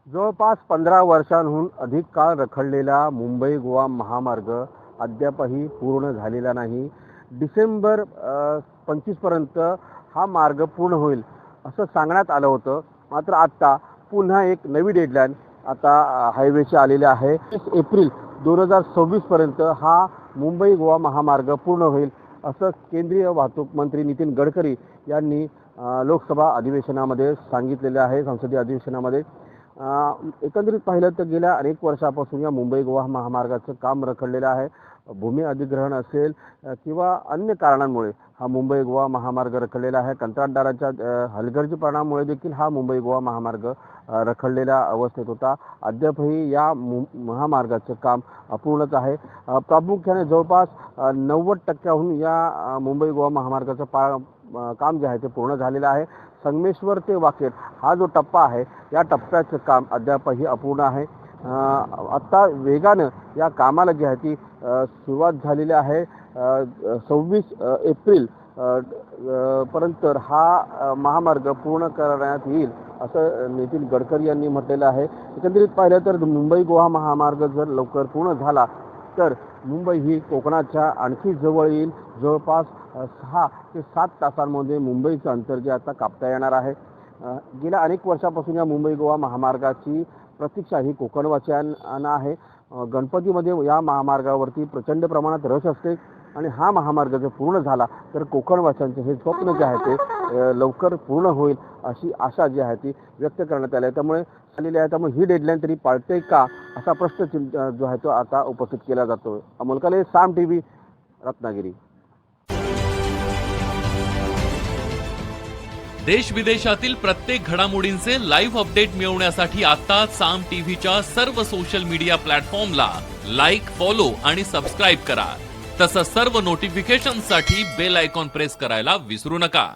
जवळपास 15 वर्षांहून अधिक काळ रखडलेला मुंबई गोवा महामार्ग अद्यापही पूर्ण झालेला नाही. डिसेंबर 25 पर्यंत हा मार्ग पूर्ण होईल असं सांगण्यात आलं होतं. मात्र आता पुन्हा एक नवी डेडलाईन आता हायवेची आलेली आहे. 30 एप्रिल 2026 पर्यंत हा मुंबई गोवा महामार्ग पूर्ण होईल असं केंद्रीय वाहतूक मंत्री नितीन गडकरी यांनी लोकसभा अधिवेशनामध्ये सांगितलेले आहे. संसदीय अधिवेशनामध्ये एकंदरीत पाहिलं तर गेल्या अनेक वर्षापासून या मुंबई गोवा महामार्गाचं काम रखडलेलं आहे. भूमी अधिग्रहण असेल किंवा अन्य कारणांमुळे हा मुंबई गोवा महामार्ग रखडलेला आहे. कंत्राटदाराच्या हलगर्जीपणामुळे देखील हा मुंबई गोवा महामार्ग रखडलेल्या अवस्थेत होता. अद्यापही या महामार्गाचं काम अपूर्णच आहे. प्रामुख्याने जवळपास 90% या मुंबई गोवा महामार्गाचं काम जे आहे ते पूर्ण झालेलं आहे. संगमेश्वर ते वाकेट हा जो टप्पा आहे या टप्प्याचं काम अद्यापही अपूर्ण आहे. आत्ता वेगानं या कामाला जी आहे ती सुरुवात झालेली आहे. 26 एप्रिल पर्यंत हा महामार्ग पूर्ण करण्यात येईल असं नितीन गडकरी यांनी म्हटलेलं आहे. एकंदरीत पाहिलं तर मुंबई गोवा महामार्ग जर लवकर पूर्ण झाला तर मुंबई ही कोकणाच्या आणखी जवळ येईल. जवळपास 6 ते 7 तासांमध्ये मुंबईचं अंतर जे आता कापता येणार आहे. गेल्या अनेक वर्षापासून या मुंबई गोवा महामार्गाची प्रतीक्षा ही कोकणवासियांना आहे. गणपतीमध्ये या महामार्गावरती प्रचंड प्रमाणात रस असते आणि हा महामार्ग जर पूर्ण झाला तर कोकणवासियांचे हे स्वप्न जे आहे ते लवकर पूर्ण होईल अशी आशा जी आहे ती व्यक्त करण्यात आली आहे. त्यामुळे आलेली आहे. त्यामुळे ही डेडलाईन तरी पाळते का असा प्रश्न जो आहे तो आता उपस्थित केला जातो. अमोल काले, साम टीव्ही, रत्नागिरी. देश विदेशातील प्रत्येक घडामोडींचे लाईव्ह अपडेट मिळवण्यासाठी आता साम टीव्हीच्या सर्व सोशल मीडिया प्लॅटफॉर्मला लाईक, फॉलो आणि सबस्क्राईब करा. तसंच सर्व नोटिफिकेशनसाठी बेल आयकॉन प्रेस करायला विसरू नका.